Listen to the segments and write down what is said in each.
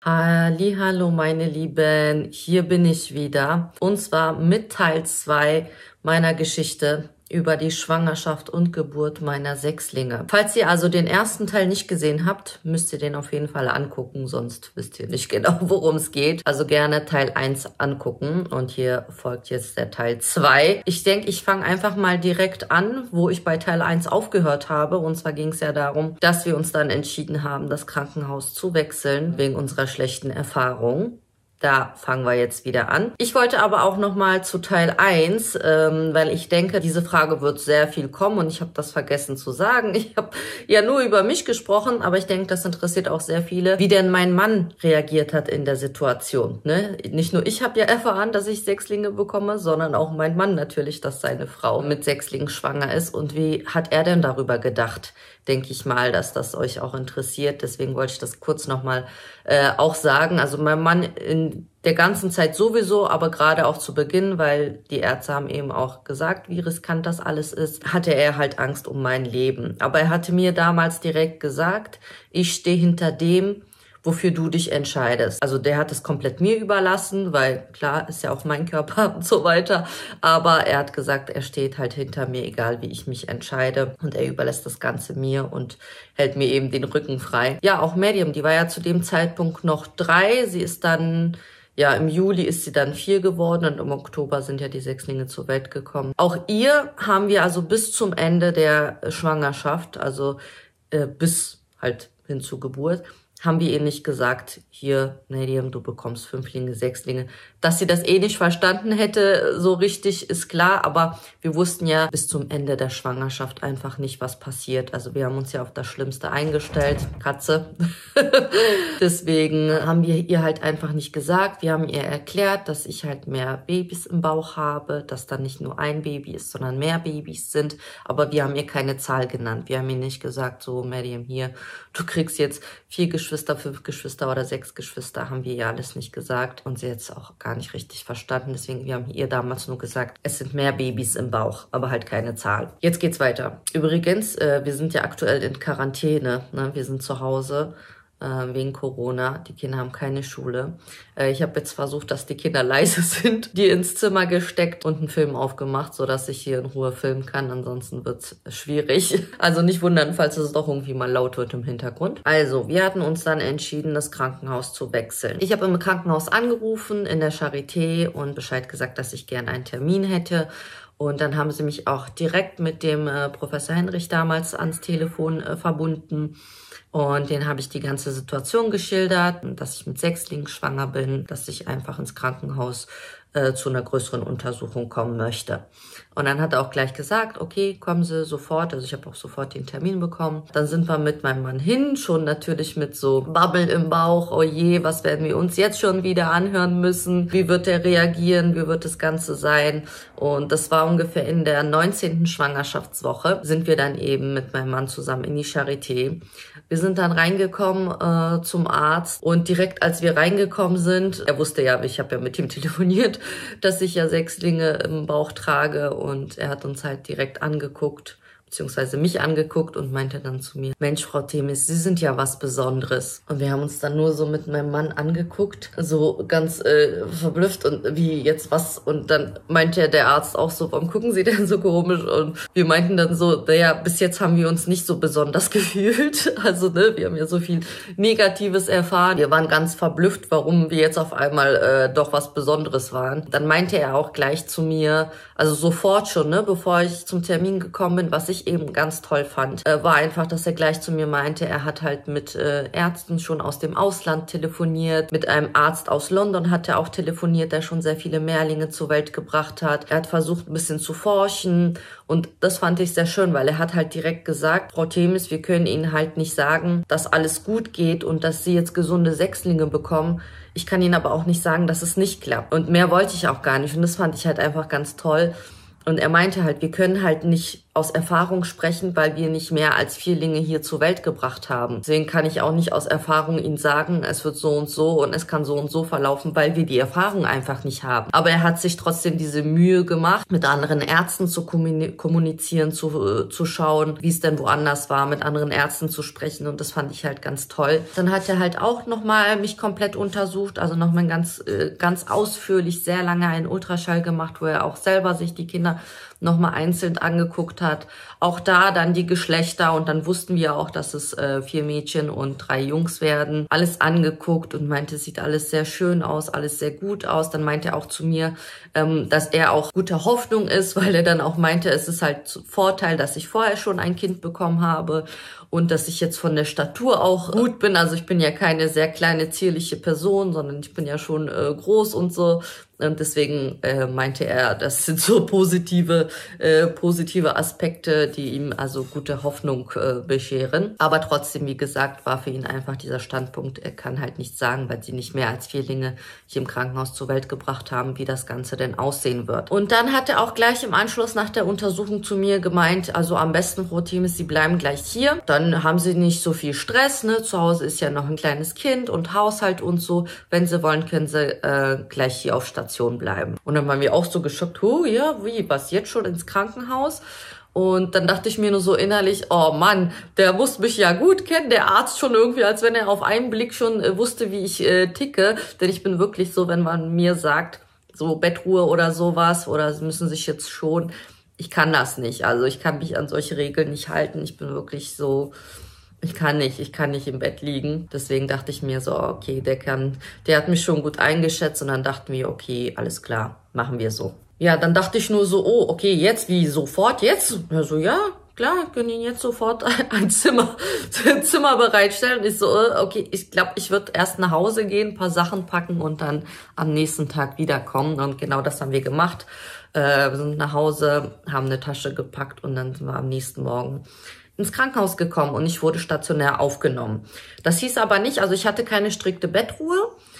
Hallihallo, meine Lieben, hier bin ich wieder. Und zwar mit Teil 2 meiner Geschichte über die Schwangerschaft und Geburt meiner Sechslinge. Falls ihr also den ersten Teil nicht gesehen habt, müsst ihr den auf jeden Fall angucken, sonst wisst ihr nicht genau, worum es geht. Also gerne Teil 1 angucken und hier folgt jetzt der Teil 2. Ich denke, ich fange einfach mal direkt an, wo ich bei Teil 1 aufgehört habe. Und zwar ging es ja darum, dass wir uns dann entschieden haben, das Krankenhaus zu wechseln, wegen unserer schlechten Erfahrung. Da fangen wir jetzt wieder an. Ich wollte aber auch nochmal zu Teil 1, weil ich denke, diese Frage wird sehr viel kommen und ich habe das vergessen zu sagen. Ich habe ja nur über mich gesprochen, aber ich denke, das interessiert auch sehr viele, wie denn mein Mann reagiert hat in der Situation. Ne? Nicht nur ich habe ja erfahren, dass ich Sechslinge bekomme, sondern auch mein Mann natürlich, dass seine Frau mit Sechslingen schwanger ist. Und wie hat er denn darüber gedacht? Denke ich mal, dass das euch auch interessiert. Deswegen wollte ich das kurz nochmal auch sagen. Also mein Mann in der ganzen Zeit sowieso, aber gerade auch zu Beginn, weil die Ärzte haben eben auch gesagt, wie riskant das alles ist, hatte er halt Angst um mein Leben. Aber er hatte mir damals direkt gesagt, ich stehe hinter dem, wofür du dich entscheidest. Also der hat es komplett mir überlassen, weil klar, ist ja auch mein Körper und so weiter. Aber er hat gesagt, er steht halt hinter mir, egal wie ich mich entscheide. Und er überlässt das Ganze mir und hält mir eben den Rücken frei. Ja, auch Medium, die war ja zu dem Zeitpunkt noch 3. Sie ist dann, ja, im Juli ist sie dann 4 geworden und im Oktober sind ja die Sechslinge zur Welt gekommen. Auch ihr haben wir also bis zum Ende der Schwangerschaft, also bis halt hin zur Geburt, haben wir ihr nicht gesagt, hier, Medium, du bekommst 5 Sechslinge. Dass sie das eh nicht verstanden hätte, so richtig, ist klar. Aber wir wussten ja bis zum Ende der Schwangerschaft einfach nicht, was passiert. Also wir haben uns ja auf das Schlimmste eingestellt. Katze. Deswegen haben wir ihr halt einfach nicht gesagt. Wir haben ihr erklärt, dass ich halt mehr Babys im Bauch habe, dass da nicht nur ein Baby ist, sondern mehr Babys sind. Aber wir haben ihr keine Zahl genannt. Wir haben ihr nicht gesagt, so, Medium, hier, du kriegst jetzt 4 Geschwister, 5 Geschwister oder 6 Geschwister, haben wir ihr alles nicht gesagt. Und sie hat es auch gar nicht richtig verstanden. Deswegen, wir haben ihr damals nur gesagt, es sind mehr Babys im Bauch, aber halt keine Zahl. Jetzt geht's weiter. Übrigens, wir sind ja aktuell in Quarantäne. Ne? Wir sind zu Hause wegen Corona. Die Kinder haben keine Schule. Ich habe jetzt versucht, dass die Kinder leise sind, die ins Zimmer gesteckt und einen Film aufgemacht, sodass ich hier in Ruhe filmen kann. Ansonsten wird's schwierig. Also nicht wundern, falls es doch irgendwie mal laut wird im Hintergrund. Also, wir hatten uns dann entschieden, das Krankenhaus zu wechseln. Ich habe im Krankenhaus angerufen, in der Charité, und Bescheid gesagt, dass ich gerne einen Termin hätte. Und dann haben sie mich auch direkt mit dem Professor Henrich damals ans Telefon verbunden. Und den habe ich die ganze Situation geschildert, dass ich mit Sechslingen schwanger bin, dass ich einfach ins Krankenhaus zu einer größeren Untersuchung kommen möchte. Und dann hat er auch gleich gesagt, okay, kommen Sie sofort. Also ich habe auch sofort den Termin bekommen. Dann sind wir mit meinem Mann hin, schon natürlich mit so Babbeln im Bauch. Oh je, was werden wir uns jetzt schon wieder anhören müssen? Wie wird er reagieren? Wie wird das Ganze sein? Und das war ungefähr in der 19. Schwangerschaftswoche, sind wir dann eben mit meinem Mann zusammen in die Charité. Wir sind dann reingekommen zum Arzt und direkt als wir reingekommen sind, er wusste ja, ich habe ja mit ihm telefoniert, dass ich ja Sechslinge im Bauch trage, und er hat uns halt direkt angeguckt, beziehungsweise mich angeguckt und meinte dann zu mir, Mensch, Frau Themis, Sie sind ja was Besonderes. Und wir haben uns dann nur so mit meinem Mann angeguckt, so ganz verblüfft und wie jetzt was. Und dann meinte der Arzt auch so, warum gucken Sie denn so komisch? Und wir meinten dann so, naja, bis jetzt haben wir uns nicht so besonders gefühlt. Also ne, wir haben ja so viel Negatives erfahren. Wir waren ganz verblüfft, warum wir jetzt auf einmal doch was Besonderes waren. Dann meinte er auch gleich zu mir, also sofort schon, ne, bevor ich zum Termin gekommen bin, was ich eben ganz toll fand, war einfach, dass er gleich zu mir meinte, er hat halt mit Ärzten schon aus dem Ausland telefoniert, mit einem Arzt aus London hat er auch telefoniert, der schon sehr viele Mehrlinge zur Welt gebracht hat. Er hat versucht, ein bisschen zu forschen, und das fand ich sehr schön, weil er hat halt direkt gesagt, Frau Themis, wir können Ihnen halt nicht sagen, dass alles gut geht und dass Sie jetzt gesunde Sechslinge bekommen. Ich kann Ihnen aber auch nicht sagen, dass es nicht klappt. Und mehr wollte ich auch gar nicht. Und das fand ich halt einfach ganz toll. Und er meinte halt, wir können halt nicht aus Erfahrung sprechen, weil wir nicht mehr als Vierlinge hier zur Welt gebracht haben. Deswegen kann ich auch nicht aus Erfahrung Ihnen sagen, es wird so und es kann so und so verlaufen, weil wir die Erfahrung einfach nicht haben. Aber er hat sich trotzdem diese Mühe gemacht, mit anderen Ärzten zu kommunizieren, zu schauen, wie es denn woanders war, mit anderen Ärzten zu sprechen, und das fand ich halt ganz toll. Dann hat er halt auch nochmal mich komplett untersucht, also nochmal ganz ausführlich, sehr lange einen Ultraschall gemacht, wo er auch selber sich die Kinder nochmal einzeln angeguckt hat. Auch da dann die Geschlechter, und dann wussten wir auch, dass es 4 Mädchen und 3 Jungs werden. Alles angeguckt und meinte, es sieht alles sehr schön aus, alles sehr gut aus. Dann meinte er auch zu mir, dass er auch guter Hoffnung ist, weil er dann auch meinte, es ist halt Vorteil, dass ich vorher schon ein Kind bekommen habe und dass ich jetzt von der Statur auch gut bin. Also ich bin ja keine sehr kleine, zierliche Person, sondern ich bin ja schon groß und so. Und deswegen meinte er, das sind so positive Aspekte, die ihm also gute Hoffnung bescheren. Aber trotzdem, wie gesagt, war für ihn einfach dieser Standpunkt, er kann halt nichts sagen, weil sie nicht mehr als Vierlinge hier im Krankenhaus zur Welt gebracht haben, wie das Ganze denn aussehen wird. Und dann hat er auch gleich im Anschluss nach der Untersuchung zu mir gemeint, also am besten, Frau Themis, Sie bleiben gleich hier. Dann haben Sie nicht so viel Stress, ne? Zu Hause ist ja noch ein kleines Kind und Haushalt und so. Wenn Sie wollen, können Sie gleich hier auf Station bleiben. Und dann waren wir auch so geschockt, ja, wie, was, jetzt schon ins Krankenhaus? Und dann dachte ich mir nur so innerlich, oh Mann, der muss mich ja gut kennen, der Arzt schon irgendwie, als wenn er auf einen Blick schon wusste, wie ich ticke. Denn ich bin wirklich so, wenn man mir sagt, so Bettruhe oder sowas, oder Sie müssen sich jetzt schon, ich kann das nicht. Also ich kann mich an solche Regeln nicht halten. Ich bin wirklich so, ich kann nicht im Bett liegen. Deswegen dachte ich mir so, okay, der hat mich schon gut eingeschätzt, und dann dachten wir, okay, alles klar, machen wir so. Ja, dann dachte ich nur so, oh, okay, jetzt, wie, sofort, jetzt? Ja, so, ja, klar, können Ihnen jetzt sofort ein Zimmer bereitstellen. Und ich so, okay, ich glaube, ich würde erst nach Hause gehen, ein paar Sachen packen und dann am nächsten Tag wiederkommen. Und genau das haben wir gemacht. Wir sind nach Hause, haben eine Tasche gepackt, und dann sind wir am nächsten Morgen ins Krankenhaus gekommen, und ich wurde stationär aufgenommen. Das hieß aber nicht, also ich hatte keine strikte Bettruhe.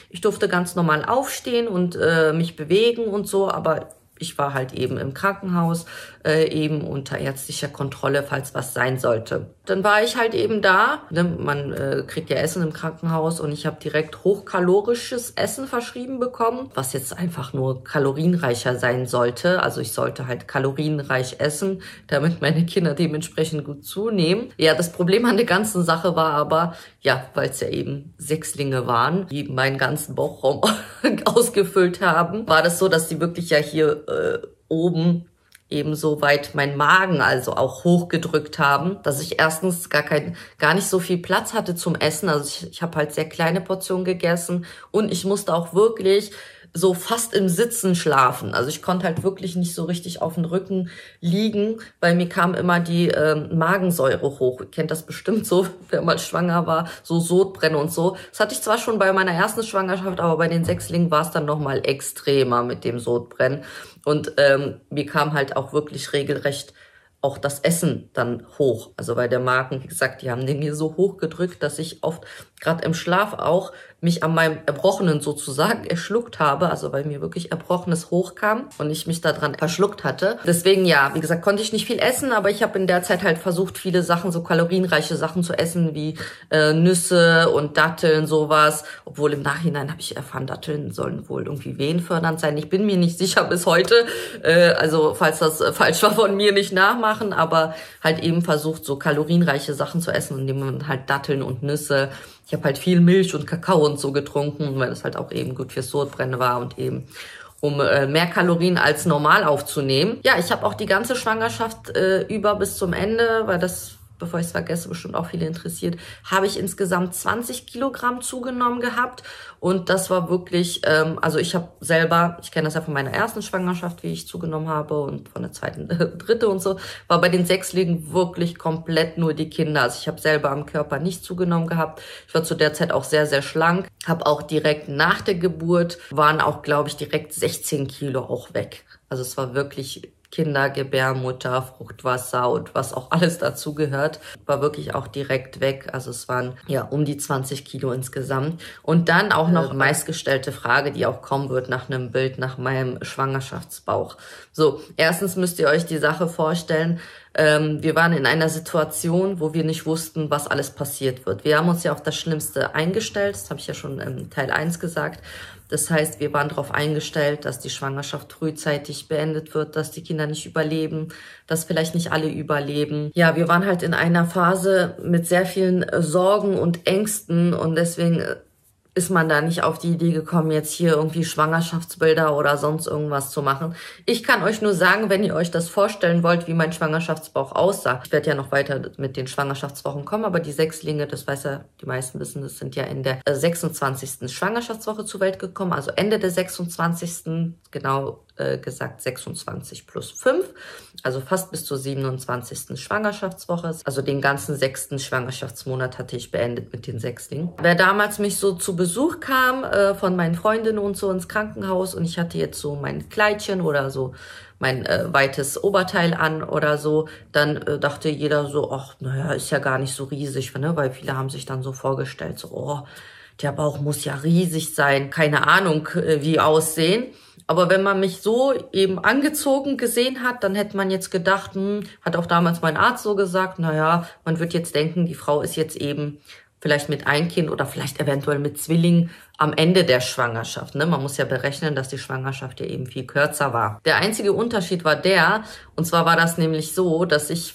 Ich durfte ganz normal aufstehen und mich bewegen und so, aber ich war halt eben im Krankenhaus, eben unter ärztlicher Kontrolle, falls was sein sollte. Dann war ich halt eben da. Ne? Man kriegt ja Essen im Krankenhaus, und ich habe direkt hochkalorisches Essen verschrieben bekommen, was jetzt einfach nur kalorienreicher sein sollte. Also ich sollte halt kalorienreich essen, damit meine Kinder dementsprechend gut zunehmen. Ja, das Problem an der ganzen Sache war aber, ja, weil es ja eben Sechslinge waren, die meinen ganzen Bauchraum ausgefüllt haben, war das so, dass die wirklich ja hier oben ebenso weit meinen Magen also auch hochgedrückt haben, dass ich erstens gar nicht so viel Platz hatte zum Essen. Also ich habe halt sehr kleine Portionen gegessen, und ich musste auch wirklich so fast im Sitzen schlafen. Also ich konnte halt wirklich nicht so richtig auf dem Rücken liegen, weil mir kam immer die Magensäure hoch. Ihr kennt das bestimmt so, wer mal schwanger war, so Sodbrennen und so. Das hatte ich zwar schon bei meiner ersten Schwangerschaft, aber bei den Sechslingen war es dann nochmal extremer mit dem Sodbrennen. Und mir kam halt auch wirklich regelrecht auch das Essen dann hoch. Also bei der Magen, wie gesagt, die haben den mir so hoch gedrückt, dass ich oft, gerade im Schlaf auch, mich an meinem Erbrochenen sozusagen erschluckt habe, also weil mir wirklich Erbrochenes hochkam und ich mich daran verschluckt hatte. Deswegen, ja, wie gesagt, konnte ich nicht viel essen, aber ich habe in der Zeit halt versucht, viele Sachen, so kalorienreiche Sachen zu essen, wie Nüsse und Datteln, sowas. Obwohl im Nachhinein habe ich erfahren, Datteln sollen wohl irgendwie wehenfördernd sein. Ich bin mir nicht sicher bis heute, also falls das falsch war, von mir nicht nachmachen, aber halt eben versucht, so kalorienreiche Sachen zu essen, indem man halt Datteln und Nüsse. Ich habe halt viel Milch und Kakao und so getrunken, weil das halt auch eben gut fürs Sodbrennen war und eben um mehr Kalorien als normal aufzunehmen. Ja, ich habe auch die ganze Schwangerschaft über bis zum Ende, weil das, bevor ich es vergesse, bestimmt auch viele interessiert, habe ich insgesamt 20 Kilogramm zugenommen gehabt. Und das war wirklich, also ich habe selber, ich kenne das ja von meiner ersten Schwangerschaft, wie ich zugenommen habe, und von der zweiten, dritte und so, war bei den Sechslingen wirklich komplett nur die Kinder. Also ich habe selber am Körper nicht zugenommen gehabt. Ich war zu der Zeit auch sehr, sehr schlank. Habe auch direkt nach der Geburt, waren auch, glaube ich, direkt 16 Kilo auch weg. Also es war wirklich Kinder, Gebärmutter, Fruchtwasser und was auch alles dazu gehört, war wirklich auch direkt weg. Also es waren ja um die 20 Kilo insgesamt. Und dann auch noch meistgestellte Frage, die auch kommen wird nach einem Bild nach meinem Schwangerschaftsbauch. So, erstens müsst ihr euch die Sache vorstellen, Wir waren in einer Situation, wo wir nicht wussten, was alles passiert wird. Wir haben uns ja auf das Schlimmste eingestellt, das habe ich ja schon in Teil 1 gesagt. Das heißt, wir waren darauf eingestellt, dass die Schwangerschaft frühzeitig beendet wird, dass die Kinder nicht überleben, dass vielleicht nicht alle überleben. Ja, wir waren halt in einer Phase mit sehr vielen Sorgen und Ängsten und deswegen ist man da nicht auf die Idee gekommen, jetzt hier irgendwie Schwangerschaftsbilder oder sonst irgendwas zu machen. Ich kann euch nur sagen, wenn ihr euch das vorstellen wollt, wie mein Schwangerschaftsbauch aussah. Ich werde ja noch weiter mit den Schwangerschaftswochen kommen, aber die Sechslinge, das weiß ja, die meisten wissen, das sind ja in der 26. Schwangerschaftswoche zur Welt gekommen, also Ende der 26. genau gesagt 26 plus 5, also fast bis zur 27. Schwangerschaftswoche. Also den ganzen 6. Schwangerschaftsmonat hatte ich beendet mit den Sechslingen. Wer damals mich so zu Besuch kam von meinen Freundinnen und so ins Krankenhaus und ich hatte jetzt so mein Kleidchen oder so mein weites Oberteil an oder so, dann dachte jeder so, ach, naja, ist ja gar nicht so riesig, ne? Weil viele haben sich dann so vorgestellt, so, oh, der Bauch muss ja riesig sein, keine Ahnung, wie aussehen. Aber wenn man mich so eben angezogen gesehen hat, dann hätte man jetzt gedacht, hat auch damals mein Arzt so gesagt, naja, man wird jetzt denken, die Frau ist jetzt eben vielleicht mit ein Kind oder vielleicht eventuell mit Zwillingen am Ende der Schwangerschaft. Ne? Man muss ja berechnen, dass die Schwangerschaft ja eben viel kürzer war. Der einzige Unterschied war und zwar war das nämlich so, dass ich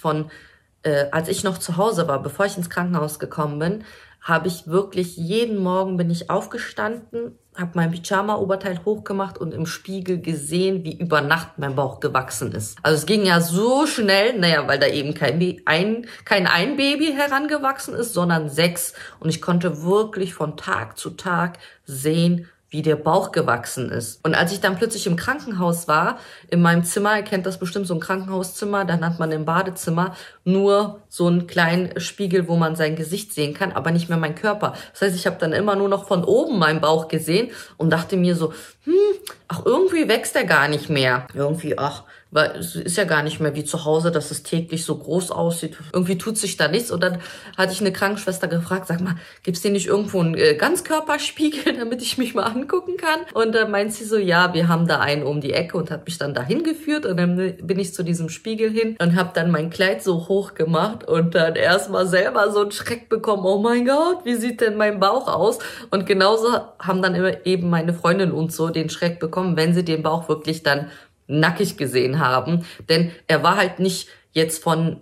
als ich noch zu Hause war, bevor ich ins Krankenhaus gekommen bin, habe ich wirklich jeden Morgen bin ich aufgestanden, habe mein Pyjama-Oberteil hochgemacht und im Spiegel gesehen, wie über Nacht mein Bauch gewachsen ist. Also es ging ja so schnell, naja, weil da eben kein Baby herangewachsen ist, sondern 6. Und ich konnte wirklich von Tag zu Tag sehen, wie der Bauch gewachsen ist. Und als ich dann plötzlich im Krankenhaus war, in meinem Zimmer, ihr kennt das bestimmt, so ein Krankenhauszimmer, dann hat man im Badezimmer nur so einen kleinen Spiegel, wo man sein Gesicht sehen kann, aber nicht mehr mein Körper. Das heißt, ich habe dann immer nur noch von oben meinen Bauch gesehen und dachte mir so, ach, irgendwie wächst der gar nicht mehr. Irgendwie, ach, weil es ist ja gar nicht mehr wie zu Hause, dass es täglich so groß aussieht. Irgendwie tut sich da nichts. Und dann hatte ich eine Krankenschwester gefragt, sag mal, gibt's denn nicht irgendwo einen Ganzkörperspiegel, damit ich mich mal angucken kann? Und dann meint sie so, ja, wir haben da einen um die Ecke und hat mich dann dahin geführt. Und dann bin ich zu diesem Spiegel hin und habe dann mein Kleid so hoch gemacht und dann erstmal selber so einen Schreck bekommen. Oh mein Gott, wie sieht denn mein Bauch aus? Und genauso haben dann immer eben meine Freundin und so den Schreck bekommen, wenn sie den Bauch wirklich dann nackig gesehen haben, denn er war halt nicht jetzt vom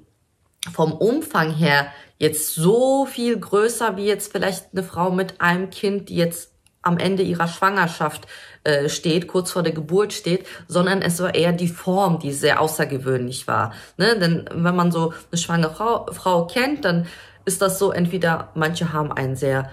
Umfang her jetzt so viel größer wie jetzt vielleicht eine Frau mit einem Kind, die jetzt am Ende ihrer Schwangerschaft steht, kurz vor der Geburt steht, sondern es war eher die Form, die sehr außergewöhnlich war. Ne? Denn wenn man so eine schwangere Frau kennt, dann ist das so, entweder manche haben einen sehr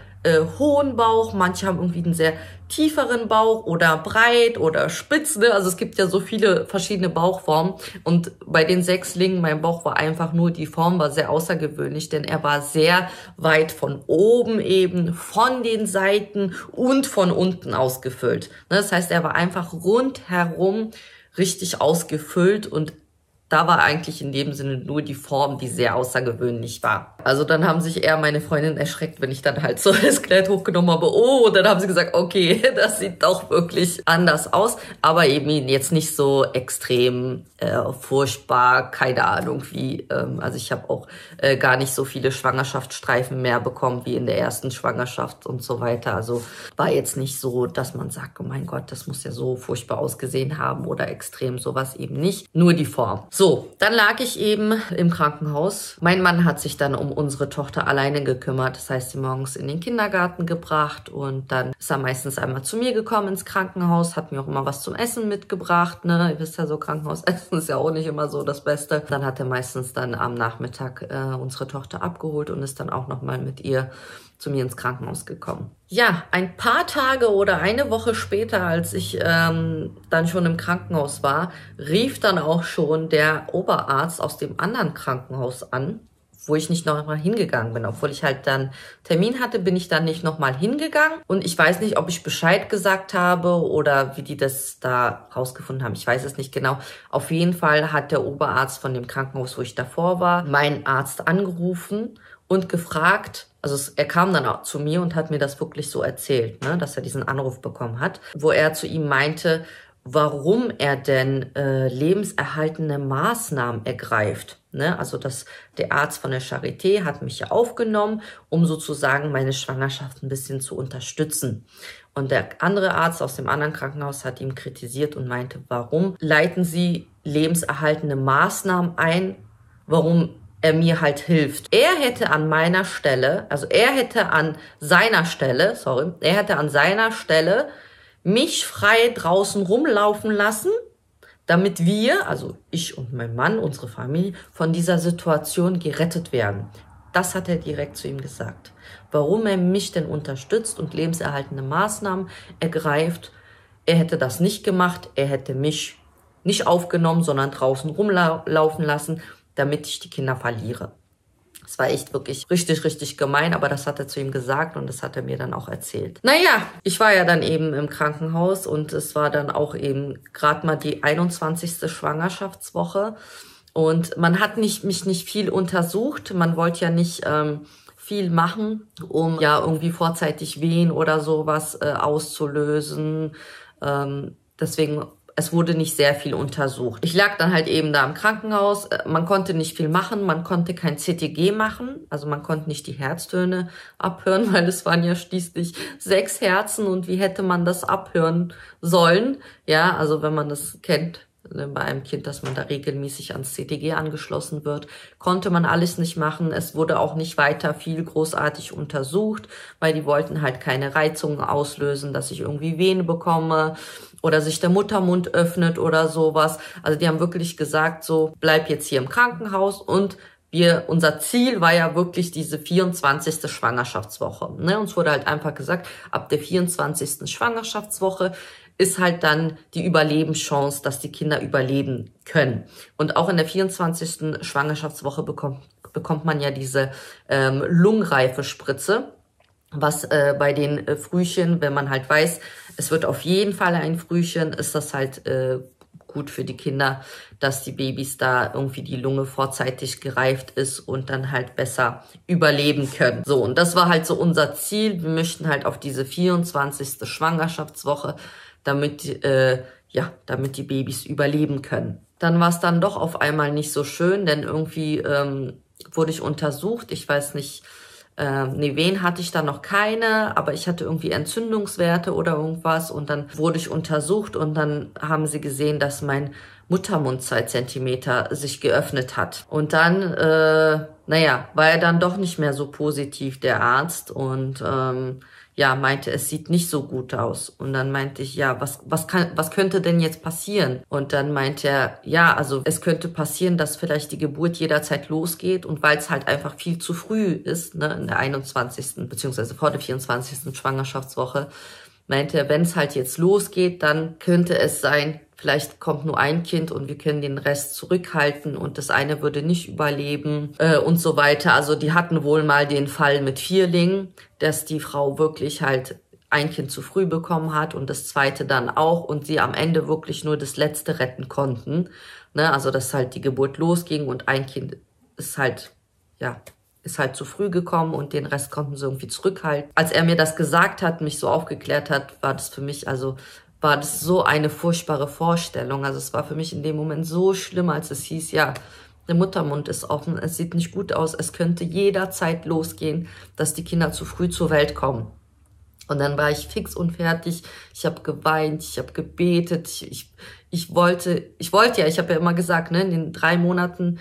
hohen Bauch, manche haben irgendwie einen sehr tieferen Bauch oder breit oder spitz, ne? Also es gibt ja so viele verschiedene Bauchformen und bei den Sechslingen, mein Bauch war einfach nur, die Form war sehr außergewöhnlich, denn er war sehr weit von oben eben, von den Seiten und von unten ausgefüllt. Ne? Das heißt, er war einfach rundherum richtig ausgefüllt und da war eigentlich in dem Sinne nur die Form, die sehr außergewöhnlich war. Also dann haben sich eher meine Freundinnen erschreckt, wenn ich dann halt so das Kleid hochgenommen habe. Oh, und dann haben sie gesagt, okay, das sieht doch wirklich anders aus. Aber eben jetzt nicht so extrem furchtbar, keine Ahnung wie. Also ich habe auch gar nicht so viele Schwangerschaftsstreifen mehr bekommen wie in der ersten Schwangerschaft und so weiter. Also war jetzt nicht so, dass man sagt, oh mein Gott, das muss ja so furchtbar ausgesehen haben oder extrem, sowas eben nicht. Nur die Form. So, dann lag ich eben im Krankenhaus. Mein Mann hat sich dann um unsere Tochter alleine gekümmert. Das heißt, sie morgens in den Kindergarten gebracht und dann ist er meistens einmal zu mir gekommen ins Krankenhaus, hat mir auch immer was zum Essen mitgebracht. Ne? Ihr wisst ja, so Krankenhausessen ist ja auch nicht immer so das Beste. Dann hat er meistens dann am Nachmittag unsere Tochter abgeholt und ist dann auch nochmal mit ihr zu mir ins Krankenhaus gekommen. Ja, ein paar Tage oder eine Woche später, als ich dann schon im Krankenhaus war, rief dann auch schon der Oberarzt aus dem anderen Krankenhaus an, wo ich nicht noch mal hingegangen bin. Obwohl ich halt dann Termin hatte, bin ich dann nicht noch mal hingegangen. Und ich weiß nicht, ob ich Bescheid gesagt habe oder wie die das da rausgefunden haben. Ich weiß es nicht genau. Auf jeden Fall hat der Oberarzt von dem Krankenhaus, wo ich davor war, meinen Arzt angerufen und gefragt, also er kam dann auch zu mir und hat mir das wirklich so erzählt, ne, dass er diesen Anruf bekommen hat, wo er zu ihm meinte, warum er denn lebenserhaltende Maßnahmen ergreift. Ne? Also der Arzt von der Charité hat mich ja aufgenommen, um sozusagen meine Schwangerschaft ein bisschen zu unterstützen. Und der andere Arzt aus dem anderen Krankenhaus hat ihn kritisiert und meinte, warum leiten Sie lebenserhaltende Maßnahmen ein, warum er mir halt hilft. Er hätte an seiner Stelle mich frei draußen rumlaufen lassen, damit wir, also ich und mein Mann, unsere Familie, von dieser Situation gerettet werden. Das hat er direkt zu ihm gesagt. Warum er mich denn unterstützt und lebenserhaltende Maßnahmen ergreift, er hätte das nicht gemacht, er hätte mich nicht aufgenommen, sondern draußen rumlaufen lassen, damit ich die Kinder verliere. Das war echt wirklich richtig, richtig gemein, aber das hat er zu ihm gesagt und das hat er mir dann auch erzählt. Naja, ich war ja dann eben im Krankenhaus und es war dann auch eben gerade mal die 21. Schwangerschaftswoche und man hat mich nicht viel untersucht. Man wollte ja nicht viel machen, um ja irgendwie vorzeitig Wehen oder sowas auszulösen. Deswegen, es wurde nicht sehr viel untersucht. Ich lag dann halt eben da im Krankenhaus. Man konnte nicht viel machen. Man konnte kein CTG machen. Also man konnte nicht die Herztöne abhören, weil es waren ja schließlich 6 Herzen. Und wie hätte man das abhören sollen? Ja, also wenn man das kennt bei einem Kind, dass man da regelmäßig ans CTG angeschlossen wird, konnte man alles nicht machen. Es wurde auch nicht weiter viel großartig untersucht, weil die wollten halt keine Reizungen auslösen, dass ich irgendwie Wehen bekomme oder sich der Muttermund öffnet oder sowas. Also die haben wirklich gesagt, so, bleib jetzt hier im Krankenhaus und unser Ziel war ja wirklich diese 24. Schwangerschaftswoche. Ne? Uns wurde halt einfach gesagt, ab der 24. Schwangerschaftswoche ist halt dann die Überlebenschance, dass die Kinder überleben können. Und auch in der 24. Schwangerschaftswoche bekommt man ja diese Lungenreife-Spritze, was bei den Frühchen, wenn man halt weiß, es wird auf jeden Fall ein Frühchen, ist das halt gut für die Kinder, dass die Babys da irgendwie die Lunge vorzeitig gereift ist und dann halt besser überleben können. So, und das war halt so unser Ziel. Wir möchten halt auf diese 24. Schwangerschaftswoche, damit die Babys überleben können. Dann war es dann doch auf einmal nicht so schön, denn irgendwie wurde ich untersucht. Ich weiß nicht, Wehen hatte ich da noch keine, aber ich hatte irgendwie Entzündungswerte oder irgendwas und dann wurde ich untersucht und dann haben sie gesehen, dass mein Muttermund 2 Zentimeter sich geöffnet hat. Und dann, war er dann doch nicht mehr so positiv, der Arzt, und meinte, es sieht nicht so gut aus. Und dann meinte ich, ja, was könnte denn jetzt passieren? Und dann meinte er, ja, also es könnte passieren, dass vielleicht die Geburt jederzeit losgeht und weil es halt einfach viel zu früh ist, ne, in der 21. beziehungsweise vor der 24. Schwangerschaftswoche, meinte er, wenn es halt jetzt losgeht, dann könnte es sein, vielleicht kommt nur ein Kind und wir können den Rest zurückhalten und das eine würde nicht überleben und so weiter. Also die hatten wohl mal den Fall mit Vierlingen, dass die Frau wirklich halt ein Kind zu früh bekommen hat und das zweite dann auch und sie am Ende wirklich nur das letzte retten konnten. Ne? Also dass halt die Geburt losging und ein Kind ist halt zu früh gekommen und den Rest konnten sie irgendwie zurückhalten. Als er mir das gesagt hat, mich so aufgeklärt hat, war das für mich, war das so eine furchtbare Vorstellung. Also es war für mich in dem Moment so schlimm, als es hieß, ja, der Muttermund ist offen, es sieht nicht gut aus, es könnte jederzeit losgehen, dass die Kinder zu früh zur Welt kommen. Und dann war ich fix und fertig, ich habe geweint, ich habe gebetet, ich habe ja immer gesagt, ne, in den 3 Monaten,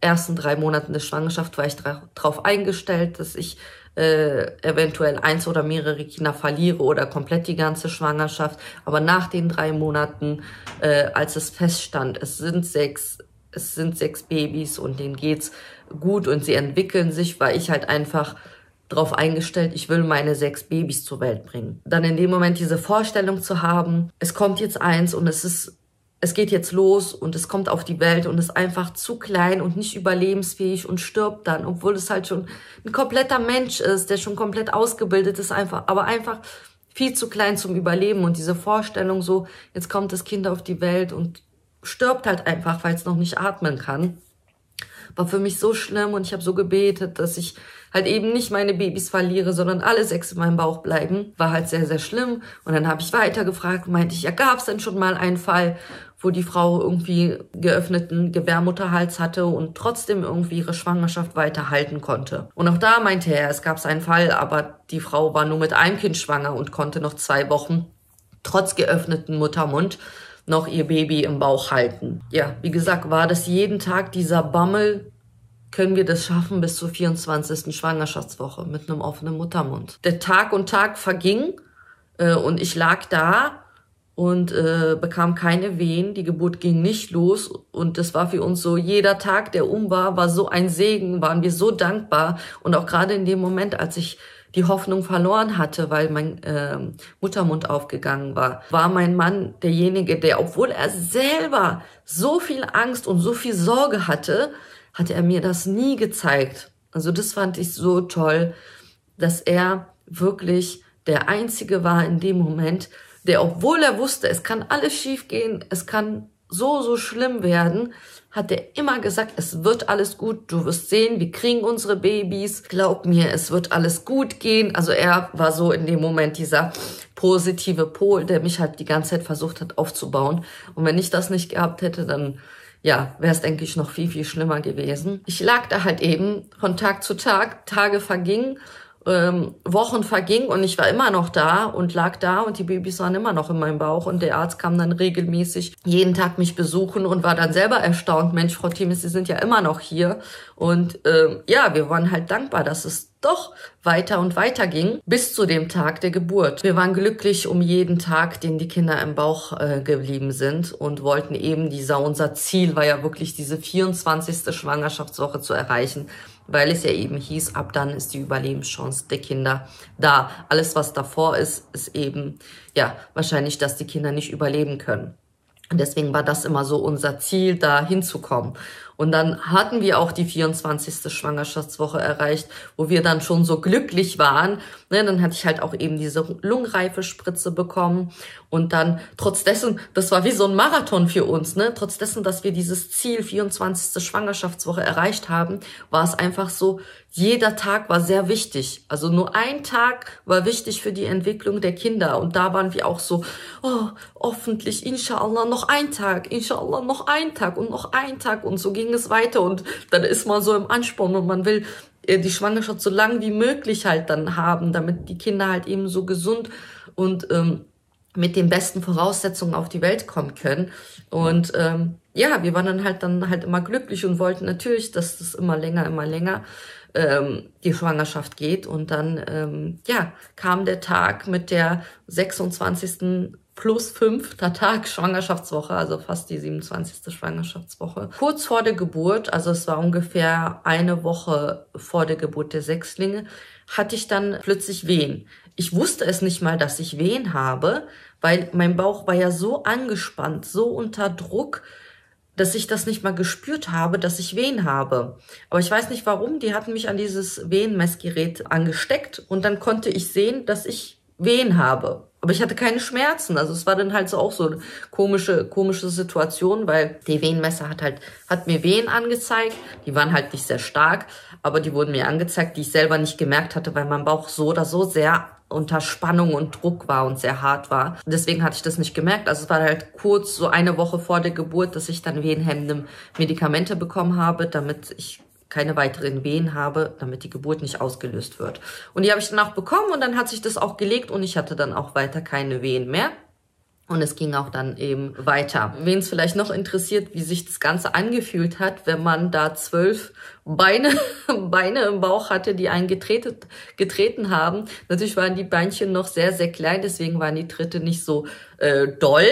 ersten 3 Monaten der Schwangerschaft war ich darauf eingestellt, dass ich eventuell 1 oder mehrere Kinder verliere oder komplett die ganze Schwangerschaft. Aber nach den 3 Monaten, als es feststand, es sind 6 Babys und denen geht's gut und sie entwickeln sich, war ich halt einfach darauf eingestellt, ich will meine 6 Babys zur Welt bringen. Dann in dem Moment diese Vorstellung zu haben, es kommt jetzt eins und es geht jetzt los und es kommt auf die Welt und ist einfach zu klein und nicht überlebensfähig und stirbt dann, obwohl es halt schon ein kompletter Mensch ist, der schon komplett ausgebildet ist, aber einfach viel zu klein zum Überleben. Und diese Vorstellung so, jetzt kommt das Kind auf die Welt und stirbt halt einfach, weil es noch nicht atmen kann. War für mich so schlimm und ich habe so gebetet, dass ich halt eben nicht meine Babys verliere, sondern alle 6 in meinem Bauch bleiben. War halt sehr, sehr schlimm. Und dann habe ich weiter gefragt, meinte ich, ja, gab es denn schon mal einen Fall, wo die Frau irgendwie geöffneten Gebärmutterhals hatte und trotzdem irgendwie ihre Schwangerschaft weiterhalten konnte. Und auch da meinte er, es gab einen Fall, aber die Frau war nur mit einem Kind schwanger und konnte noch 2 Wochen trotz geöffneten Muttermund noch ihr Baby im Bauch halten. Ja, wie gesagt, war das jeden Tag dieser Bammel, können wir das schaffen bis zur 24. Schwangerschaftswoche mit einem offenen Muttermund. Der Tag und Tag verging und ich lag da und bekam keine Wehen. Die Geburt ging nicht los und das war für uns so, jeder Tag, der war so ein Segen, waren wir so dankbar. Und auch gerade in dem Moment, als ich die Hoffnung verloren hatte, weil mein Muttermund aufgegangen war, war mein Mann derjenige, der, obwohl er selber so viel Angst und so viel Sorge hatte er mir das nie gezeigt. Also das fand ich so toll, dass er wirklich der Einzige war in dem Moment, der, obwohl er wusste, es kann alles schiefgehen, es kann so schlimm werden, hat er immer gesagt, es wird alles gut, du wirst sehen, wir kriegen unsere Babys, glaub mir, es wird alles gut gehen. Also er war so in dem Moment dieser positive Pol, der mich halt die ganze Zeit versucht hat aufzubauen. Und wenn ich das nicht gehabt hätte, dann ja, wäre es, denke ich, noch viel, viel schlimmer gewesen. Ich lag da halt eben von Tag zu Tag, Tage vergingen, Wochen vergingen und ich war immer noch da und lag da und die Babys waren immer noch in meinem Bauch und der Arzt kam dann regelmäßig jeden Tag mich besuchen und war dann selber erstaunt, Mensch, Frau Themis, Sie sind ja immer noch hier und ja, wir waren halt dankbar, dass es doch weiter und weiter ging, bis zu dem Tag der Geburt. Wir waren glücklich um jeden Tag, den die Kinder im Bauch geblieben sind und wollten eben unser Ziel war ja wirklich diese 24. Schwangerschaftswoche zu erreichen, weil es ja eben hieß, ab dann ist die Überlebenschance der Kinder da. Alles, was davor ist, ist eben, ja, wahrscheinlich, dass die Kinder nicht überleben können. Und deswegen war das immer so unser Ziel, da hinzukommen. Und dann hatten wir auch die 24. Schwangerschaftswoche erreicht, wo wir dann schon so glücklich waren. Ne, dann hatte ich halt auch eben diese Lungenreifespritze bekommen. Und dann trotz dessen, das war wie so ein Marathon für uns, ne? Trotz dessen, dass wir dieses Ziel 24. Schwangerschaftswoche erreicht haben, war es einfach so, jeder Tag war sehr wichtig. Also nur ein Tag war wichtig für die Entwicklung der Kinder. Und da waren wir auch so, oh, hoffentlich, inshallah, noch ein Tag, inshallah, noch ein Tag und noch ein Tag. Und so ging es weiter. Und dann ist man so im Ansporn und man will die Schwangerschaft so lang wie möglich halt dann haben, damit die Kinder halt eben so gesund und mit den besten Voraussetzungen auf die Welt kommen können. Und ja, wir waren dann halt immer glücklich und wollten natürlich, dass das immer länger die Schwangerschaft geht. Und dann ja, kam der Tag mit der 26. plus 5. Tag Schwangerschaftswoche, also fast die 27. Schwangerschaftswoche. Kurz vor der Geburt, also es war ungefähr eine Woche vor der Geburt der Sechslinge, hatte ich dann plötzlich Wehen. Ich wusste es nicht mal, dass ich Wehen habe, weil mein Bauch war ja so angespannt, so unter Druck, dass ich das nicht mal gespürt habe, dass ich Wehen habe. Aber ich weiß nicht warum, die hatten mich an dieses Wehenmessgerät angesteckt und dann konnte ich sehen, dass ich Wehen habe. Aber ich hatte keine Schmerzen. Also es war dann halt so auch so eine komische Situation, weil die Wehenmesser hat mir Wehen angezeigt. Die waren halt nicht sehr stark, aber die wurden mir angezeigt, die ich selber nicht gemerkt hatte, weil mein Bauch so oder so sehr unter Spannung und Druck war und sehr hart war. Und deswegen hatte ich das nicht gemerkt. Also es war halt kurz so eine Woche vor der Geburt, dass ich dann wehenhemmende Medikamente bekommen habe, damit ich keine weiteren Wehen habe, damit die Geburt nicht ausgelöst wird. Und die habe ich dann auch bekommen und dann hat sich das auch gelegt und ich hatte dann auch weiter keine Wehen mehr. Und es ging auch dann eben weiter. Wen es vielleicht noch interessiert, wie sich das Ganze angefühlt hat, wenn man da 12 Beine im Bauch hatte, die einen getreten haben. Natürlich waren die Beinchen noch sehr, sehr klein, deswegen waren die Tritte nicht so doll,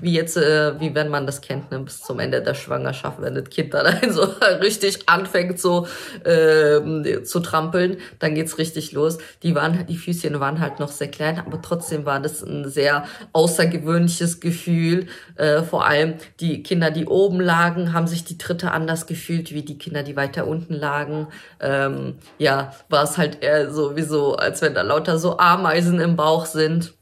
wie jetzt, wie wenn man das kennt, ne, bis zum Ende der Schwangerschaft, wenn das Kind dann so richtig anfängt so zu trampeln, dann geht's richtig los. Die Füßchen waren halt noch sehr klein, aber trotzdem war das ein sehr außergewöhnliches Gefühl. Vor allem die Kinder, die oben lagen, haben sich die Tritte anders gefühlt, wie die Kinder, die weiter unten lagen. Ja, war es halt eher so, wie so, als wenn da lauter so Ameisen im Bauch sind.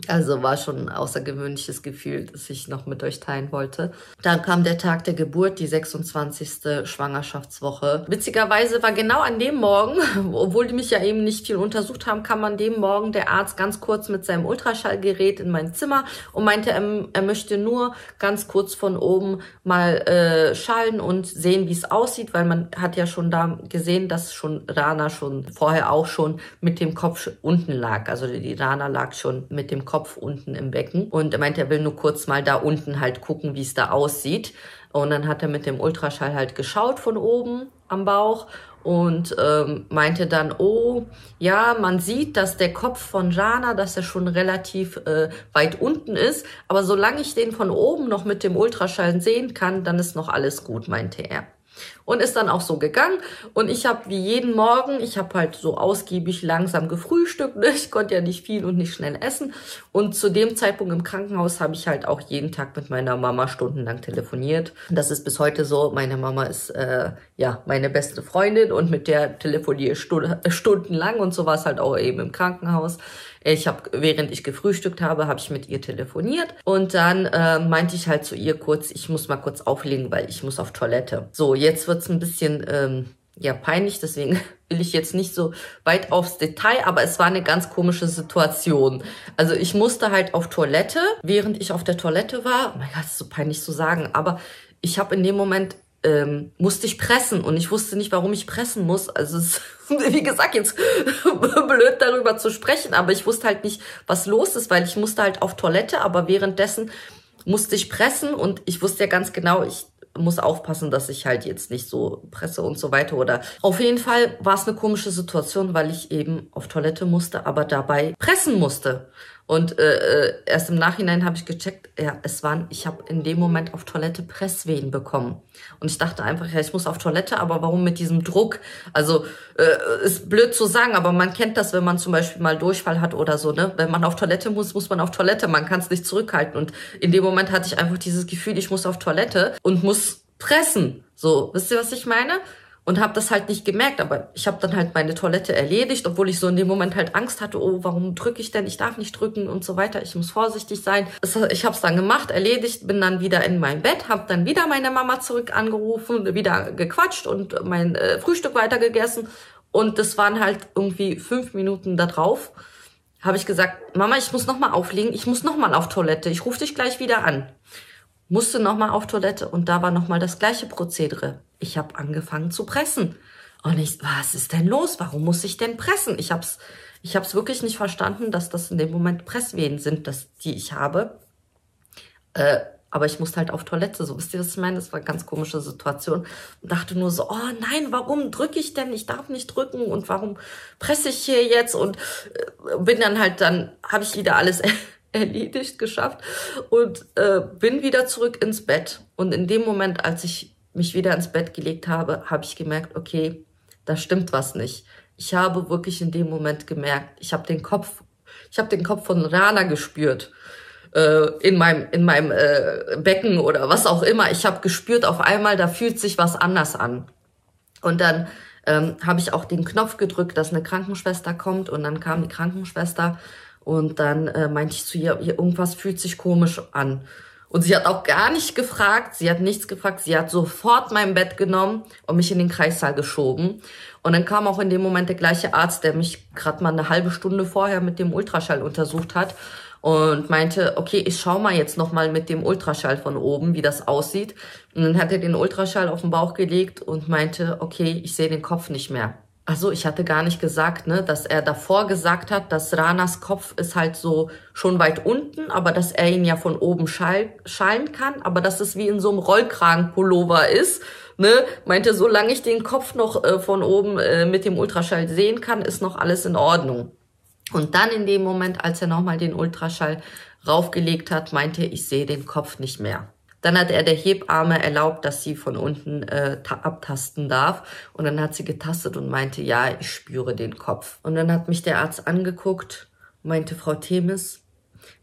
Also war schon ein außergewöhnliches Gefühl, das ich noch mit euch teilen wollte. Dann kam der Tag der Geburt, die 26. Schwangerschaftswoche. Witzigerweise war genau an dem Morgen, obwohl die mich ja eben nicht viel untersucht haben, kam an dem Morgen der Arzt ganz kurz mit seinem Ultraschallgerät in mein Zimmer und meinte, er möchte nur ganz kurz von oben mal schallen und sehen, wie es aussieht, weil man hat ja schon da gesehen, dass schon Rana schon vorher auch schon mit dem Kopf unten lag. Also die Rana lag schon mit dem Kopf unten im Becken und er meinte, er will nur kurz mal da unten halt gucken, wie es da aussieht. Und dann hat er mit dem Ultraschall halt geschaut von oben am Bauch und meinte dann, oh, ja, man sieht, dass der Kopf von Rana, dass er schon relativ weit unten ist, aber solange ich den von oben noch mit dem Ultraschall sehen kann, dann ist noch alles gut, meinte er. Und ist dann auch so gegangen und ich habe wie jeden Morgen, ich habe halt so ausgiebig langsam gefrühstückt, ne? Ich konnte ja nicht viel und nicht schnell essen und zu dem Zeitpunkt im Krankenhaus habe ich halt auch jeden Tag mit meiner Mama stundenlang telefoniert. Das ist bis heute so, meine Mama ist ja meine beste Freundin und mit der telefoniere ich stundenlang und so war es halt auch eben im Krankenhaus. Während ich gefrühstückt habe, habe ich mit ihr telefoniert und dann meinte ich halt zu ihr kurz, ich muss mal kurz auflegen, weil ich muss auf Toilette. So, jetzt wird's ein bisschen ja peinlich, deswegen will ich jetzt nicht so weit aufs Detail, aber es war eine ganz komische Situation. Also ich musste halt auf Toilette, während ich auf der Toilette war, oh mein Gott, ist so peinlich zu sagen, aber ich habe in dem Moment musste ich pressen und ich wusste nicht, warum ich pressen muss. Also es ist, wie gesagt, jetzt blöd darüber zu sprechen, aber ich wusste halt nicht, was los ist, weil ich musste halt auf Toilette, aber währenddessen musste ich pressen und ich wusste ja ganz genau, ich muss aufpassen, dass ich halt jetzt nicht so presse und so weiter. Oder auf jeden Fall war es eine komische Situation, weil ich eben auf Toilette musste, aber dabei pressen musste. Und erst im Nachhinein habe ich gecheckt, ja, ich habe in dem Moment auf Toilette Presswehen bekommen. Und ich dachte einfach, ja, ich muss auf Toilette, aber warum mit diesem Druck? Also ist blöd zu sagen, aber man kennt das, wenn man zum Beispiel mal Durchfall hat oder so, ne? Wenn man auf Toilette muss man auf Toilette, man kann es nicht zurückhalten. Und in dem Moment hatte ich einfach dieses Gefühl, ich muss auf Toilette und muss pressen. So, wisst ihr, was ich meine? Und habe das halt nicht gemerkt, aber ich habe dann halt meine Toilette erledigt, obwohl ich so in dem Moment halt Angst hatte, oh, warum drücke ich denn? Ich darf nicht drücken und so weiter, ich muss vorsichtig sein. Ich habe es dann gemacht, erledigt, bin dann wieder in mein Bett, habe dann wieder meine Mama zurück angerufen, wieder gequatscht und mein Frühstück weitergegessen. Und das waren halt irgendwie 5 Minuten da drauf. Habe ich gesagt, Mama, ich muss nochmal auflegen, ich muss nochmal auf Toilette, ich rufe dich gleich wieder an. Musste nochmal auf Toilette und da war nochmal das gleiche Prozedere. Ich habe angefangen zu pressen. Und was ist denn los? Warum muss ich denn pressen? Ich hab's wirklich nicht verstanden, dass das in dem Moment Presswehen sind, die ich habe. Aber ich musste halt auf Toilette, so wisst ihr, was ich meine? Das war eine ganz komische Situation. Und dachte nur so, oh nein, warum drücke ich denn? Ich darf nicht drücken und warum presse ich hier jetzt? Und habe ich wieder alles erledigt, geschafft und bin wieder zurück ins Bett. Und in dem Moment, als ich mich wieder ins Bett gelegt habe, habe ich gemerkt, okay, da stimmt was nicht. Ich habe wirklich in dem Moment gemerkt, ich habe den Kopf von Rana gespürt in meinem Becken oder was auch immer. Ich habe gespürt, auf einmal, da fühlt sich was anders an. Und dann habe ich auch den Knopf gedrückt, dass eine Krankenschwester kommt und dann kam die Krankenschwester und dann meinte ich zu ihr, irgendwas fühlt sich komisch an. Und sie hat auch gar nicht gefragt, sie hat nichts gefragt, sie hat sofort mein Bett genommen und mich in den Kreissaal geschoben. Und dann kam auch in dem Moment der gleiche Arzt, der mich gerade mal eine halbe Stunde vorher mit dem Ultraschall untersucht hat und meinte, okay, ich schau mal jetzt nochmal mit dem Ultraschall von oben, wie das aussieht. Und dann hat er den Ultraschall auf den Bauch gelegt und meinte, okay, ich sehe den Kopf nicht mehr. Also ich hatte gar nicht gesagt, ne, dass er davor gesagt hat, dass Ranas Kopf ist halt so schon weit unten, aber dass er ihn ja von oben schallen kann, aber dass es wie in so einem Rollkragenpullover ist, ne, meinte, solange ich den Kopf noch von oben mit dem Ultraschall sehen kann, ist noch alles in Ordnung. Und dann in dem Moment, als er nochmal den Ultraschall raufgelegt hat, meinte, ich sehe den Kopf nicht mehr. Dann hat er der Hebamme erlaubt, dass sie von unten abtasten darf. Und dann hat sie getastet und meinte, ja, ich spüre den Kopf. Und dann hat mich der Arzt angeguckt, meinte, Frau Themis,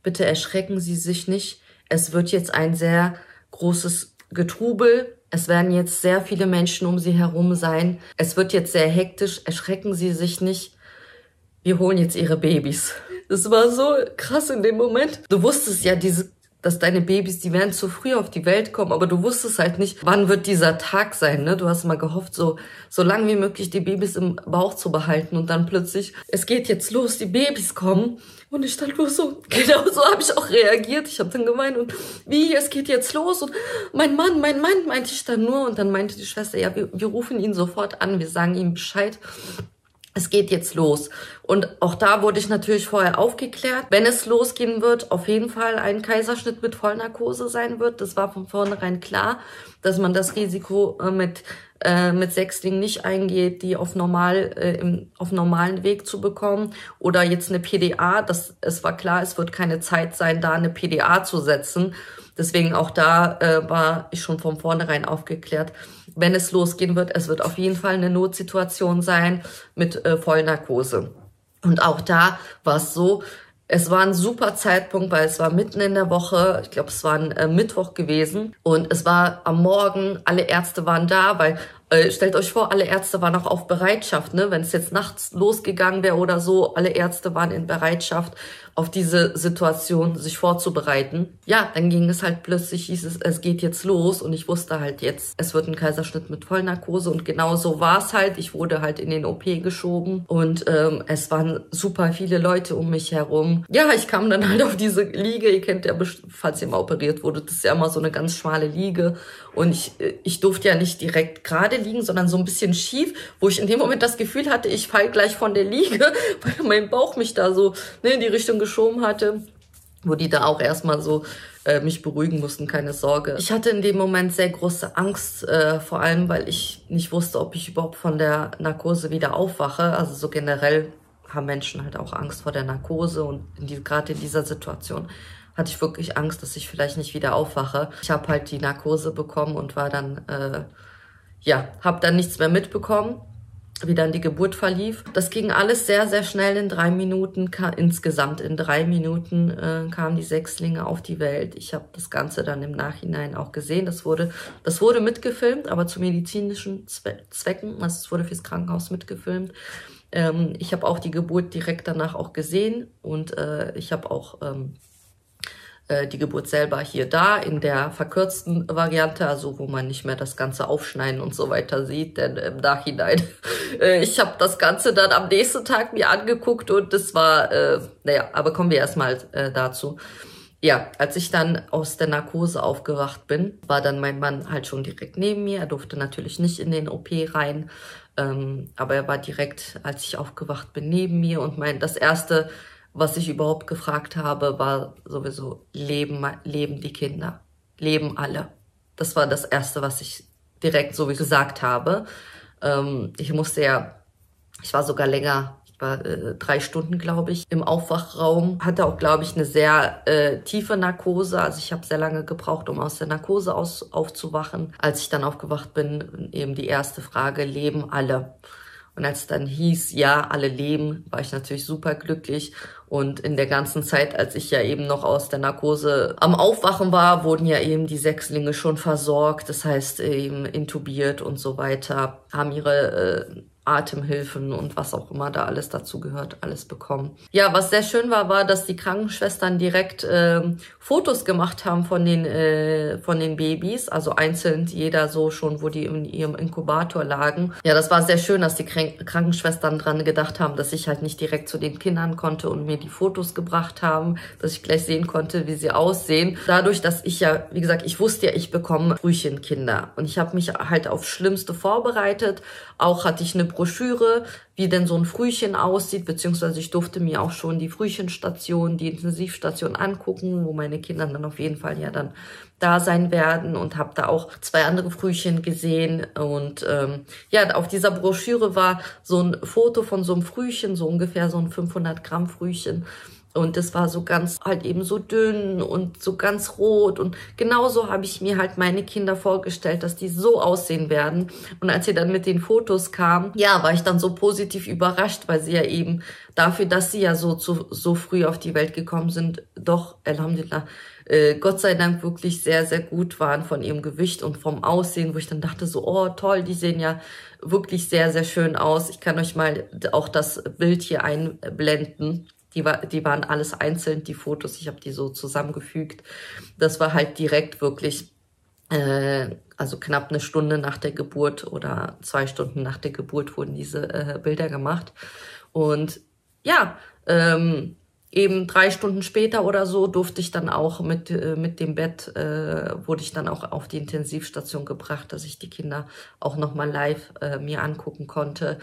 bitte erschrecken Sie sich nicht. Es wird jetzt ein sehr großes Getrubel. Es werden jetzt sehr viele Menschen um Sie herum sein. Es wird jetzt sehr hektisch. Erschrecken Sie sich nicht. Wir holen jetzt Ihre Babys. Das war so krass in dem Moment. Du wusstest ja, dass deine Babys, die werden zu früh auf die Welt kommen, aber du wusstest halt nicht, wann wird dieser Tag sein, ne? Du hast mal gehofft, so lange wie möglich die Babys im Bauch zu behalten und dann plötzlich, es geht jetzt los, die Babys kommen. Und ich stand nur so, genau so habe ich auch reagiert. Ich habe dann gemeint und wie, es geht jetzt los? Und mein Mann, meinte ich dann nur. Und dann meinte die Schwester, ja, wir rufen ihn sofort an, wir sagen ihm Bescheid. Es geht jetzt los. Und auch da wurde ich natürlich vorher aufgeklärt, wenn es losgehen wird, auf jeden Fall ein Kaiserschnitt mit Vollnarkose sein wird. Das war von vornherein klar, dass man das Risiko mit Sechslingen nicht eingeht, die auf normalen Weg zu bekommen. Oder jetzt eine PDA. Es war klar, es wird keine Zeit sein, da eine PDA zu setzen. Deswegen auch da war ich schon von vornherein aufgeklärt, wenn es losgehen wird. Es wird auf jeden Fall eine Notsituation sein mit Vollnarkose. Und auch da war es so, es war ein super Zeitpunkt, weil es war mitten in der Woche, ich glaube, es war ein Mittwoch gewesen. Und es war am Morgen, alle Ärzte waren da, weil stellt euch vor, alle Ärzte waren auch auf Bereitschaft, ne? Wenn es jetzt nachts losgegangen wäre oder so, alle Ärzte waren in Bereitschaft, auf diese Situation sich vorzubereiten. Ja, dann ging es halt plötzlich, hieß es geht jetzt los und ich wusste halt jetzt, es wird ein Kaiserschnitt mit Vollnarkose und genau so war es halt. Ich wurde halt in den OP geschoben und es waren super viele Leute um mich herum. Ja, ich kam dann halt auf diese Liege, ihr kennt ja, falls ihr mal operiert wurde, das ist ja immer so eine ganz schmale Liege und ich durfte ja nicht direkt gerade liegen, sondern so ein bisschen schief, wo ich in dem Moment das Gefühl hatte, ich falle gleich von der Liege, weil mein Bauch mich da so in die Richtung geschoben hatte, wo die da auch erstmal so mich beruhigen mussten, keine Sorge. Ich hatte in dem Moment sehr große Angst, vor allem, weil ich nicht wusste, ob ich überhaupt von der Narkose wieder aufwache. Also so generell haben Menschen halt auch Angst vor der Narkose und gerade in dieser Situation hatte ich wirklich Angst, dass ich vielleicht nicht wieder aufwache. Ich habe halt die Narkose bekommen und war dann, habe dann nichts mehr mitbekommen, wie dann die Geburt verlief. Das ging alles sehr, sehr schnell in 3 Minuten. Insgesamt in 3 Minuten kamen die Sechslinge auf die Welt. Ich habe das Ganze dann im Nachhinein auch gesehen. Das wurde mitgefilmt, aber zu medizinischen Zwecken. Also es wurde fürs Krankenhaus mitgefilmt. Ich habe auch die Geburt direkt danach auch gesehen und ich habe auch die Geburt selber hier da in der verkürzten Variante, also wo man nicht mehr das Ganze aufschneiden und so weiter sieht, denn im Nachhinein, ich habe das Ganze dann am nächsten Tag mir angeguckt und das war, aber kommen wir erstmal dazu. Ja, als ich dann aus der Narkose aufgewacht bin, war dann mein Mann halt schon direkt neben mir. Er durfte natürlich nicht in den OP rein, aber er war direkt, als ich aufgewacht bin, neben mir und das Erste, was ich überhaupt gefragt habe, war sowieso, leben die Kinder? Leben alle? Das war das Erste, was ich direkt so gesagt habe. Ich war sogar länger, ich war 3 Stunden, glaube ich, im Aufwachraum. Hatte auch, glaube ich, eine sehr tiefe Narkose. Also ich habe sehr lange gebraucht, um aus der Narkose aufzuwachen. Als ich dann aufgewacht bin, eben die erste Frage, leben alle? Und als es dann hieß, ja, alle leben, war ich natürlich super glücklich. Und in der ganzen Zeit, als ich ja eben noch aus der Narkose am Aufwachen war, wurden ja eben die Sechslinge schon versorgt. Das heißt, eben intubiert und so weiter, haben ihre Atemhilfen und was auch immer da alles dazu gehört, alles bekommen. Ja, was sehr schön war, dass die Krankenschwestern direkt Fotos gemacht haben von den Babys, also einzeln jeder so schon, wo die in ihrem Inkubator lagen. Ja, das war sehr schön, dass die Krankenschwestern dran gedacht haben, dass ich halt nicht direkt zu den Kindern konnte und mir die Fotos gebracht haben, dass ich gleich sehen konnte, wie sie aussehen. Dadurch, dass ich ja, wie gesagt, ich wusste ja, ich bekomme Frühchenkinder und ich habe mich halt aufs Schlimmste vorbereitet. Auch hatte ich eine Broschüre, wie denn so ein Frühchen aussieht, beziehungsweise ich durfte mir auch schon die Frühchenstation, die Intensivstation angucken, wo meine Kinder dann auf jeden Fall ja dann da sein werden und habe da auch 2 andere Frühchen gesehen und auf dieser Broschüre war so ein Foto von so einem Frühchen, so ungefähr so ein 500 Gramm Frühchen. Und das war so ganz halt eben so dünn und so ganz rot. Und genauso habe ich mir halt meine Kinder vorgestellt, dass die so aussehen werden. Und als sie dann mit den Fotos kam, ja, war ich dann so positiv überrascht, weil sie ja eben dafür, dass sie ja so früh auf die Welt gekommen sind, doch, Alhamdulillah, Gott sei Dank wirklich sehr, sehr gut waren von ihrem Gewicht und vom Aussehen, wo ich dann dachte so, oh toll, die sehen ja wirklich sehr, sehr schön aus. Ich kann euch mal auch das Bild hier einblenden. Die waren alles einzeln, die Fotos, ich habe die so zusammengefügt. Das war halt direkt wirklich, also knapp eine Stunde nach der Geburt oder 2 Stunden nach der Geburt wurden diese Bilder gemacht. Und ja, eben 3 Stunden später oder so durfte ich dann auch mit dem Bett, wurde ich dann auch auf die Intensivstation gebracht, dass ich die Kinder auch nochmal live mir angucken konnte,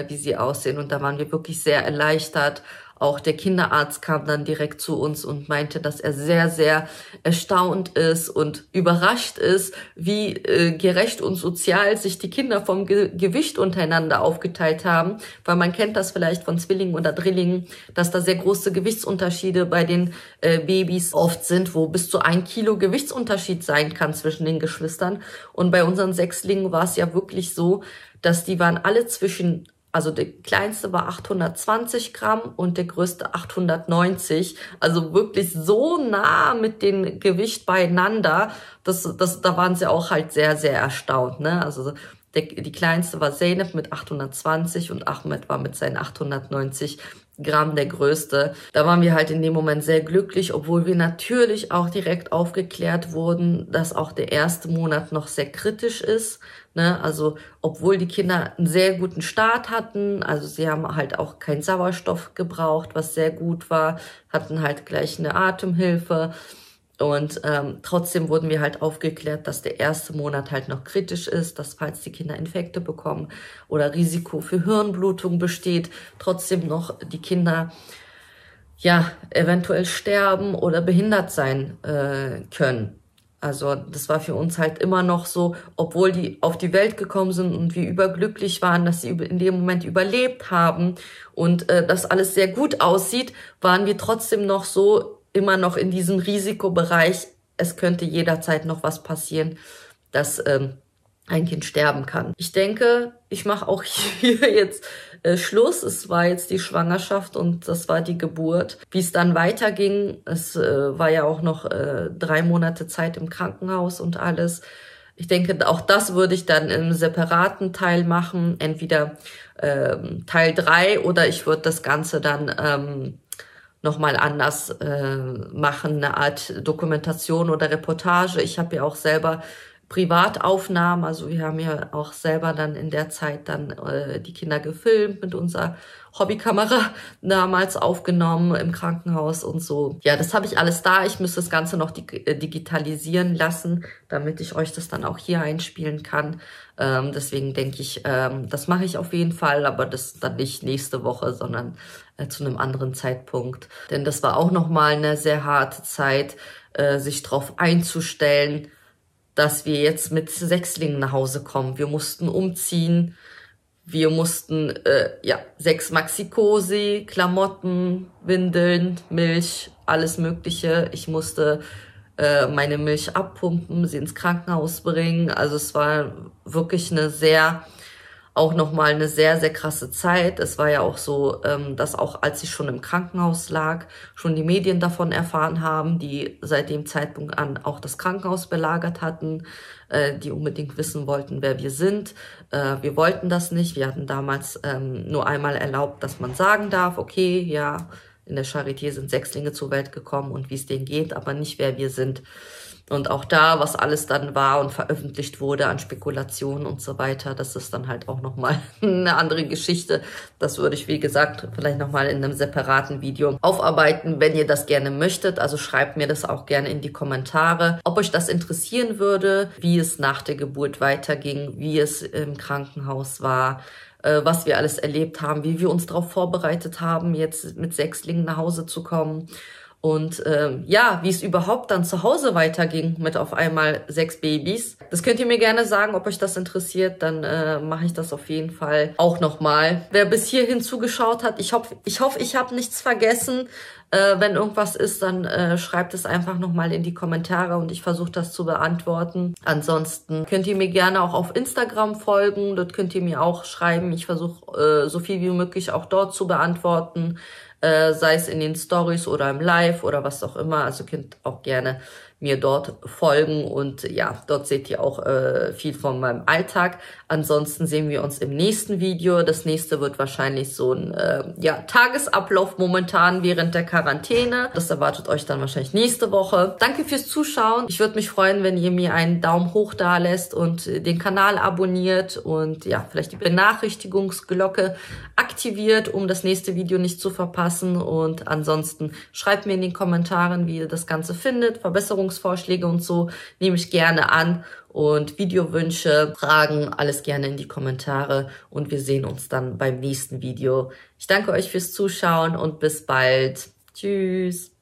wie sie aussehen. Und da waren wir wirklich sehr erleichtert. Auch der Kinderarzt kam dann direkt zu uns und meinte, dass er sehr, sehr erstaunt ist und überrascht ist, wie gerecht und sozial sich die Kinder vom Gewicht untereinander aufgeteilt haben. Weil man kennt das vielleicht von Zwillingen oder Drillingen, dass da sehr große Gewichtsunterschiede bei den Babys oft sind, wo bis zu 1 Kilo Gewichtsunterschied sein kann zwischen den Geschwistern. Und bei unseren Sechslingen war es ja wirklich so, dass die waren alle zwischen, also der kleinste war 820 Gramm und der größte 890. Also wirklich so nah mit dem Gewicht beieinander. Da waren sie auch halt sehr, sehr erstaunt, ne? Also die kleinste war Zeynep mit 820 und Ahmed war mit seinen 890 Gramm der größte. Da waren wir halt in dem Moment sehr glücklich, obwohl wir natürlich auch direkt aufgeklärt wurden, dass auch der erste Monat noch sehr kritisch ist. Ne? Also obwohl die Kinder einen sehr guten Start hatten, also sie haben halt auch keinen Sauerstoff gebraucht, was sehr gut war, hatten halt gleich eine Atemhilfe. Und trotzdem wurden wir halt aufgeklärt, dass der erste Monat halt noch kritisch ist, dass falls die Kinder Infekte bekommen oder Risiko für Hirnblutung besteht, trotzdem noch die Kinder ja eventuell sterben oder behindert sein können. Also das war für uns halt immer noch so, obwohl die auf die Welt gekommen sind und wir überglücklich waren, dass sie in dem Moment überlebt haben und dass alles sehr gut aussieht, waren wir trotzdem noch so, immer noch in diesem Risikobereich, es könnte jederzeit noch was passieren, dass ein Kind sterben kann. Ich denke, ich mache auch hier jetzt Schluss. Es war jetzt die Schwangerschaft und das war die Geburt. Wie es dann weiterging, es war ja auch noch 3 Monate Zeit im Krankenhaus und alles. Ich denke, auch das würde ich dann im separaten Teil machen, entweder Teil 3 oder ich würde das Ganze dann nochmal anders machen, eine Art Dokumentation oder Reportage. Ich habe ja auch selber Privataufnahmen, also wir haben ja auch selber dann in der Zeit dann die Kinder gefilmt mit unserer Hobbykamera damals aufgenommen im Krankenhaus und so. Ja, das habe ich alles da. Ich müsste das Ganze noch digitalisieren lassen, damit ich euch das dann auch hier einspielen kann. Deswegen denke ich, das mache ich auf jeden Fall, aber das dann nicht nächste Woche, sondern zu einem anderen Zeitpunkt. Denn das war auch nochmal eine sehr harte Zeit, sich darauf einzustellen, dass wir jetzt mit Sechslingen nach Hause kommen. Wir mussten umziehen, wir mussten 6 Maxi-Cosi, Klamotten, Windeln, Milch, alles Mögliche. Ich musste meine Milch abpumpen, sie ins Krankenhaus bringen. Also es war wirklich auch nochmal eine sehr, sehr krasse Zeit. Es war ja auch so, dass auch als ich schon im Krankenhaus lag, schon die Medien davon erfahren haben, die seit dem Zeitpunkt an auch das Krankenhaus belagert hatten, die unbedingt wissen wollten, wer wir sind. Wir wollten das nicht. Wir hatten damals nur einmal erlaubt, dass man sagen darf, okay, ja, in der Charité sind Sechslinge zur Welt gekommen und wie es denen geht, aber nicht, wer wir sind. Und auch da, was alles dann war und veröffentlicht wurde an Spekulationen und so weiter, das ist dann halt auch nochmal eine andere Geschichte. Das würde ich, wie gesagt, vielleicht nochmal in einem separaten Video aufarbeiten, wenn ihr das gerne möchtet. Also schreibt mir das auch gerne in die Kommentare, ob euch das interessieren würde, wie es nach der Geburt weiterging, wie es im Krankenhaus war, was wir alles erlebt haben, wie wir uns darauf vorbereitet haben, jetzt mit Sechslingen nach Hause zu kommen. Und wie es überhaupt dann zu Hause weiterging mit auf einmal 6 Babys. Das könnt ihr mir gerne sagen, ob euch das interessiert. Dann mache ich das auf jeden Fall auch nochmal. Wer bis hierhin zugeschaut hat, ich hoffe, ich habe nichts vergessen. Wenn irgendwas ist, dann schreibt es einfach nochmal in die Kommentare und ich versuche das zu beantworten. Ansonsten könnt ihr mir gerne auch auf Instagram folgen. Dort könnt ihr mir auch schreiben. Ich versuche so viel wie möglich auch dort zu beantworten. Sei es in den Stories oder im Live oder was auch immer. Also könnt auch gerne mir dort folgen und ja, dort seht ihr auch viel von meinem Alltag. Ansonsten sehen wir uns im nächsten Video. Das nächste wird wahrscheinlich so ein Tagesablauf momentan während der Quarantäne. Das erwartet euch dann wahrscheinlich nächste Woche. Danke fürs Zuschauen. Ich würde mich freuen, wenn ihr mir einen Daumen hoch da lässt und den Kanal abonniert und ja, vielleicht die Benachrichtigungsglocke aktiviert, um das nächste Video nicht zu verpassen. Und ansonsten schreibt mir in den Kommentaren, wie ihr das Ganze findet. Verbesserungsvorschläge und so nehme ich gerne an. Und Videowünsche, Fragen, alles gerne in die Kommentare. Und wir sehen uns dann beim nächsten Video. Ich danke euch fürs Zuschauen und bis bald. Tschüss.